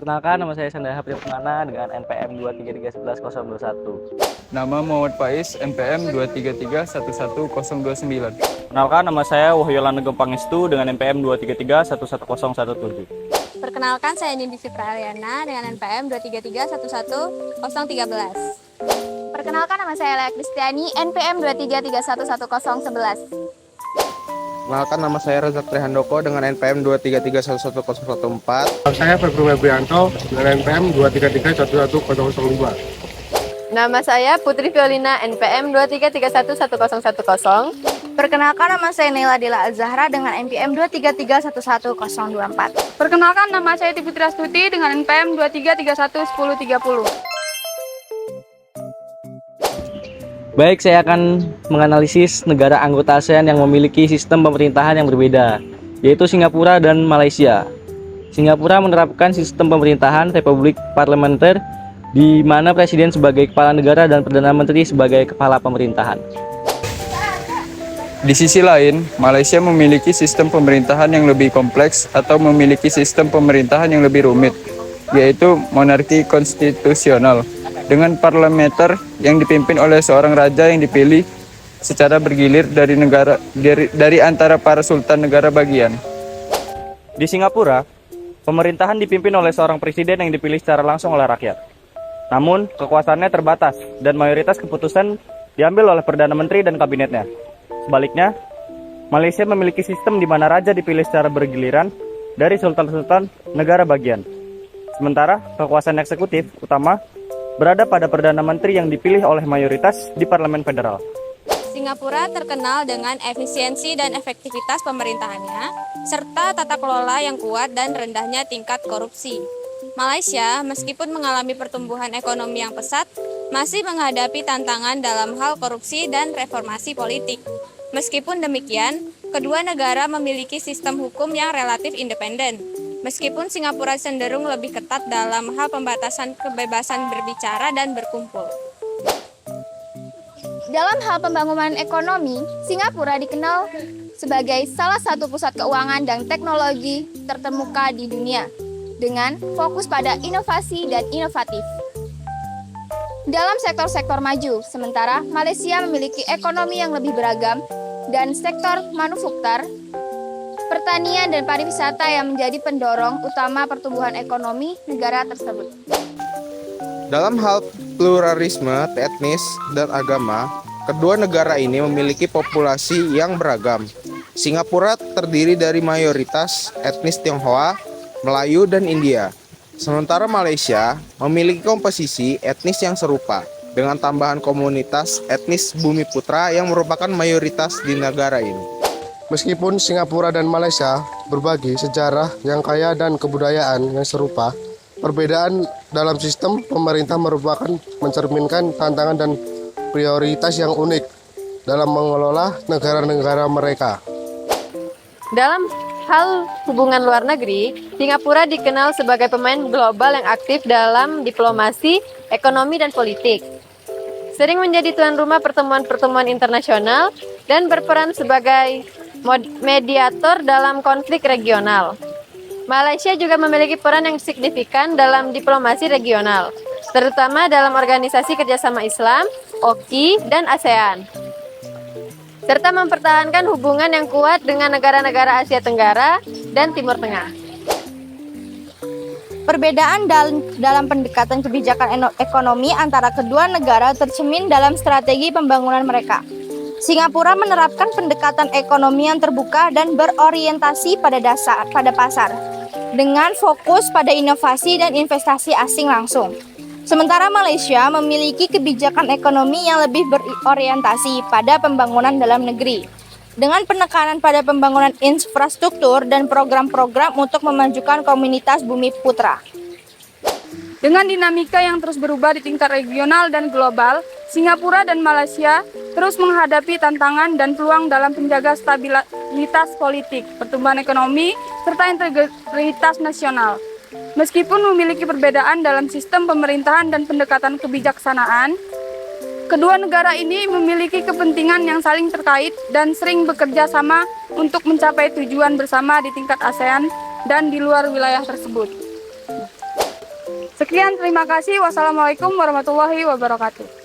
Perkenalkan, nama saya Sandra Hapri Pemana dengan NPM 233111021. Nama Muhammad Faiz, NPM 233111029. Perkenalkan, nama saya Wahyolana Gempangestu dengan NPM 233111017. Perkenalkan, saya Nindi Fitra Aliana dengan NPM 233111013. Perkenalkan, nama saya Lea Kristiani, NPM 233311011. Perkenalkan, nama saya Razak Trihandoko dengan NPM 233111014. Saya Febri Webrianto dengan NPM 233111005. Nama saya Putri Violina, NPM 233311010. Perkenalkan, nama saya Naila Dila Azahra dengan NPM 233111024. Perkenalkan, nama saya Tipitri Astuti dengan NPM 233311030. Baik, saya akan menganalisis negara anggota ASEAN yang memiliki sistem pemerintahan yang berbeda, yaitu Singapura dan Malaysia. Singapura menerapkan sistem pemerintahan republik parlementer, di mana presiden sebagai kepala negara dan perdana menteri sebagai kepala pemerintahan. Di sisi lain, Malaysia memiliki sistem pemerintahan yang lebih kompleks atau memiliki sistem pemerintahan yang lebih rumit, yaitu monarki konstitusional dengan parlementer yang dipimpin oleh seorang raja yang dipilih secara bergilir dari antara para sultan negara bagian. Di Singapura, pemerintahan dipimpin oleh seorang presiden yang dipilih secara langsung oleh rakyat. Namun, kekuasaannya terbatas dan mayoritas keputusan diambil oleh Perdana Menteri dan kabinetnya. Sebaliknya, Malaysia memiliki sistem di mana raja dipilih secara bergiliran dari sultan-sultan negara bagian. Sementara, kekuasaan eksekutif utama berada pada Perdana Menteri yang dipilih oleh mayoritas di Parlemen Federal. Singapura terkenal dengan efisiensi dan efektivitas pemerintahannya, serta tata kelola yang kuat dan rendahnya tingkat korupsi. Malaysia, meskipun mengalami pertumbuhan ekonomi yang pesat, masih menghadapi tantangan dalam hal korupsi dan reformasi politik. Meskipun demikian, kedua negara memiliki sistem hukum yang relatif independen. Meskipun Singapura cenderung lebih ketat dalam hal pembatasan kebebasan berbicara dan berkumpul. Dalam hal pembangunan ekonomi, Singapura dikenal sebagai salah satu pusat keuangan dan teknologi terkemuka di dunia, dengan fokus pada inovasi dan inovatif. Dalam sektor-sektor maju, sementara Malaysia memiliki ekonomi yang lebih beragam dan sektor manufaktur, pertanian dan pariwisata yang menjadi pendorong utama pertumbuhan ekonomi negara tersebut. Dalam hal pluralisme etnis dan agama, kedua negara ini memiliki populasi yang beragam. Singapura terdiri dari mayoritas etnis Tionghoa, Melayu, dan India. Sementara Malaysia memiliki komposisi etnis yang serupa, dengan tambahan komunitas etnis Bumiputra yang merupakan mayoritas di negara ini. Meskipun Singapura dan Malaysia berbagi sejarah yang kaya dan kebudayaan yang serupa, perbedaan dalam sistem pemerintah merupakan mencerminkan tantangan dan prioritas yang unik dalam mengelola negara-negara mereka. Dalam hal hubungan luar negeri, Singapura dikenal sebagai pemain global yang aktif dalam diplomasi, ekonomi, dan politik. Sering menjadi tuan rumah pertemuan-pertemuan internasional dan berperan sebagai mediator dalam konflik regional. Malaysia juga memiliki peran yang signifikan dalam diplomasi regional, terutama dalam Organisasi Kerjasama Islam, OKI, dan ASEAN, serta mempertahankan hubungan yang kuat dengan negara-negara Asia Tenggara dan Timur Tengah. Perbedaan dalam pendekatan kebijakan ekonomi antara kedua negara tercermin dalam strategi pembangunan mereka. Singapura menerapkan pendekatan ekonomi yang terbuka dan berorientasi pada pasar, dengan fokus pada inovasi dan investasi asing langsung. Sementara Malaysia memiliki kebijakan ekonomi yang lebih berorientasi pada pembangunan dalam negeri, dengan penekanan pada pembangunan infrastruktur dan program-program untuk memajukan komunitas Bumiputra. Dengan dinamika yang terus berubah di tingkat regional dan global, Singapura dan Malaysia terus menghadapi tantangan dan peluang dalam menjaga stabilitas politik, pertumbuhan ekonomi, serta integritas nasional. Meskipun memiliki perbedaan dalam sistem pemerintahan dan pendekatan kebijaksanaan, kedua negara ini memiliki kepentingan yang saling terkait dan sering bekerja sama untuk mencapai tujuan bersama di tingkat ASEAN dan di luar wilayah tersebut. Sekian, terima kasih. Wassalamualaikum warahmatullahi wabarakatuh.